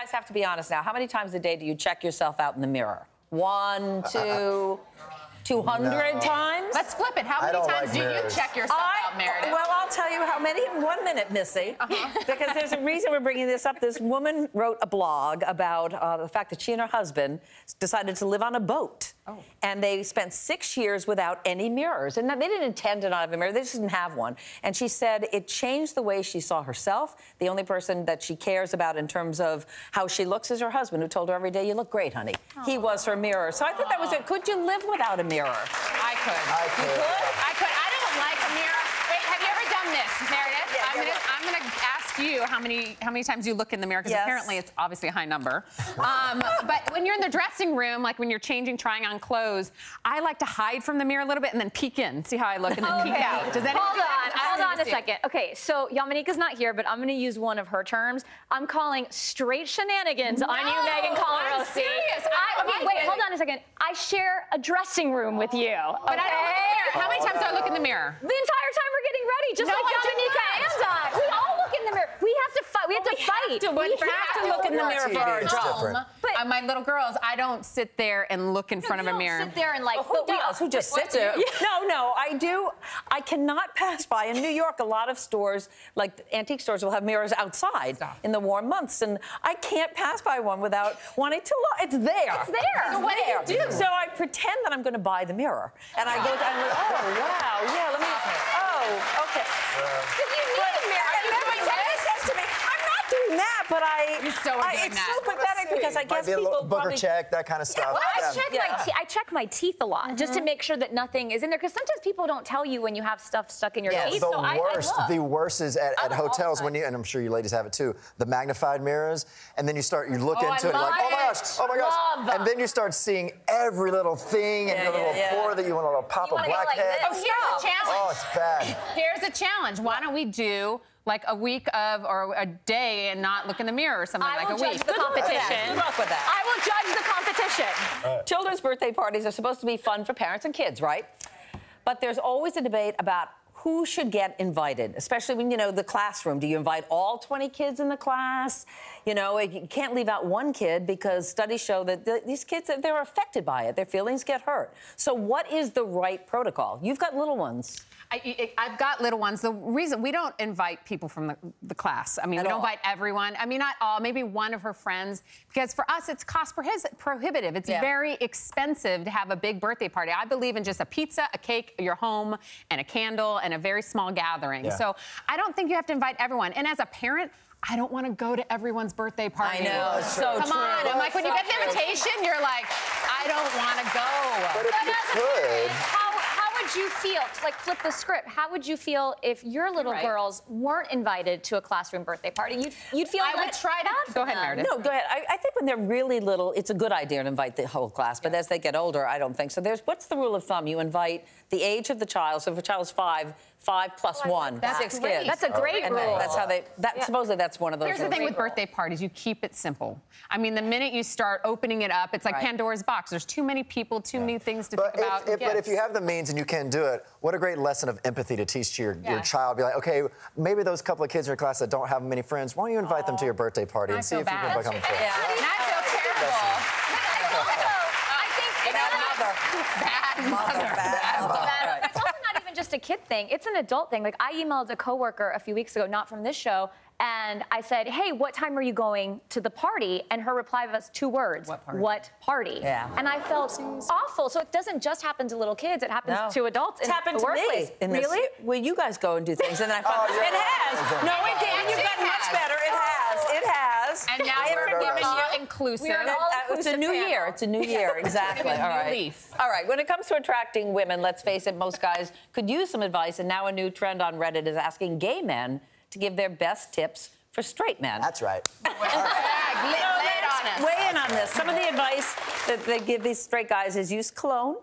guys have to be honest now. How many times a day do you check yourself out in the mirror? 1, 2, 200 times? Let's flip it. How many times do you check yourself out, Meredith? Well, I'll tell you how many in 1 minute, Missy. Because there's a reason we're bringing this up. This woman wrote a blog about the fact that she and her husband decided to live on a boat. Oh. And they spent 6 years without any mirrors. And they didn't intend to not have a mirror. They just didn't have one. And she said it changed the way she saw herself. The only person that she cares about in terms of how she looks is her husband, who told her every day, "You look great, honey." Aww. He was her mirror. So I thought that was it. Could you live without a mirror? I could. You could? I could. I don't like a mirror. Wait, have you ever done this, Meredith? Yeah, I'm gonna ask you how many times you look in the mirror, because apparently it's obviously a high number. But when you're in the dressing room, like when you're changing, trying on clothes, I like to hide from the mirror a little bit and then peek in, see how I look, and then peek out. Does that Hold on a second. Okay, so Yamanika's not here, but I'm going to use one of her terms. I'm calling straight shenanigans on you, Megan Colorado. I'm serious. Wait, hold on a second. I share a dressing room with you. But I don't look in the mirror. How many times do I look in the mirror? The entire time we're getting ready, just like Yamanika and I. We all look in the mirror. We have to fight. We have to fight. We have to look in the mirror for our job. But my little girls, I don't sit there and look in front of a mirror. Sit there and like. Who does? Who just sits there? No, I do. I cannot pass by. In New York, a lot of stores, like antique stores, will have mirrors outside in the warm months, and I can't pass by one without wanting to look. It's there. It's there. So what do you do? So I pretend that I'm going to buy the mirror, and I go. I'm like, oh wow, yeah. Let me. Oh, okay. You need a mirror. And somebody says to me, I'm not doing that, but it's so pathetic because I guess people Booker check, that kind of stuff. I check my teeth a lot just to make sure that nothing is in there, because sometimes people don't tell you when you have stuff stuck in your teeth. The worst is at hotels when you, and I'm sure you ladies have it too, the magnified mirrors, and then you look into it, like, oh my gosh, and then you start seeing every little thing and your little pore that you want to pop a blackhead. Oh, here's a challenge. Oh, it's bad. Here's a challenge. Why don't we do like a week of, or a day, and not look in the mirror or something like a week? I will judge the competition. Good luck with that. I will judge the competition. Children's birthday parties are supposed to be fun for parents and kids, right? But there's always a debate about who should get invited, especially when, the classroom. Do you invite all 20 kids in the class? You can't leave out one kid, because studies show that these kids, they're affected by it. Their feelings get hurt. So what is the right protocol? You've got little ones. I've got little ones. The reason we don't invite people from the class. I mean, we don't invite everyone. I mean, not all. Maybe one of her friends, because for us, it's cost prohibitive. It's very expensive to have a big birthday party. I believe in just a pizza, a cake, your home, and a candle, and a very small gathering. Yeah. So I don't think you have to invite everyone. And as a parent, I don't want to go to everyone's birthday party. I know, it's so true. Come on. I'm like, when you get the invitation, you're like, I don't want to go. But if you could. How would you feel, like flip the script, how would you feel if your little girls weren't invited to a classroom birthday party? You'd feel I would try it out. Go ahead, Meredith. No, go ahead. I think when they're really little, it's a good idea to invite the whole class, but as they get older, I don't think so. What's the rule of thumb? You invite the age of the child, so if a child is 5 plus 1, that's 6 great. kids. That's a great rule. That's how supposedly that's one of those. Here's the thing with birthday parties, you keep it simple. I mean, the minute you start opening it up, it's like Pandora's box. There's too many people, too many things to think about. But if you have the means and you can do it, what a great lesson of empathy to teach to your child. Be like, okay, maybe those couple of kids in your class that don't have many friends, why don't you invite them to your birthday party and see if you can become friends? And I feel terrible. Bad mother. It's also not even just a kid thing. It's an adult thing. Like, I emailed a coworker a few weeks ago, not from this show, and I said, hey, what time are you going to the party? And her reply was 2 words. What party? What party? Yeah. And I felt awful. So it doesn't just happen to little kids. It happens to adults in the workplace. Really? Well, you guys go and do things, and then I find it has. No, it didn't. You've gotten much better. It has. It has. And now we're giving you inclusive. It's a new year. It's a new year. Exactly. All right. All right. When it comes to attracting women, let's face it, most guys could use some advice, and now a new trend on Reddit is asking gay men to give their best tips for straight men. That's right. Weigh in on this. Some of the advice that they give these straight guys is use cologne.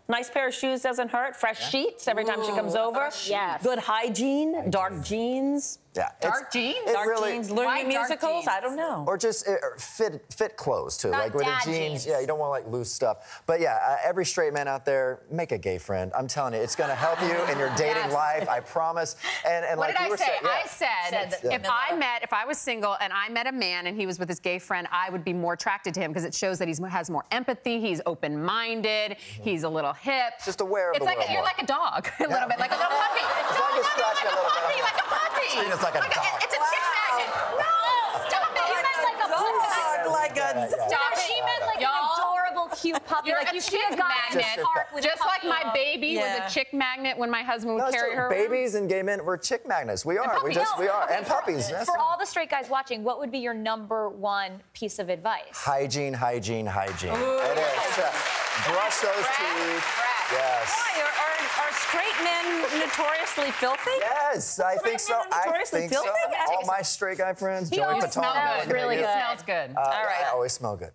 Nice pair of shoes doesn't hurt. Fresh sheets every time she comes over. Yes. Good hygiene. Dark jeans. Yeah. Dark jeans? Dark jeans, learning musicals? I don't know. Or just fit clothes, too. Not like with the dad jeans, yeah, you don't want, like, loose stuff. But, yeah, every straight man out there, make a gay friend. I'm telling you, it's going to help you in your dating life, I promise. And what like did you were saying, I said if I was single and I met a man and he was with his gay friend, I would be more attracted to him because it shows that he has more empathy, he's open-minded, he's a little hip. Just aware of the world more. You're like a dog, a little bit, like a little puppy. As long as you're scratching a little bit. Like a puppy. It's like a dog. It's a chick magnet. No, stop it. You meant like a Dog, like a... Stop. She meant like an adorable, cute puppy. You're like a you see chick a guy in the magnet. park with Just a like puppy. my baby was a chick magnet when my husband would carry her. Babies and gay men, we're chick magnets. We are. We are. And puppies. For all the straight guys watching, what would be your #1 piece of advice? Hygiene, hygiene, hygiene. It is. Brush those teeth. Yes. Why? Are straight men notoriously filthy? Yes, I think so. I think so. All my straight guy friends, Joey Patton. Really good. He smells good. All right. I always smell good.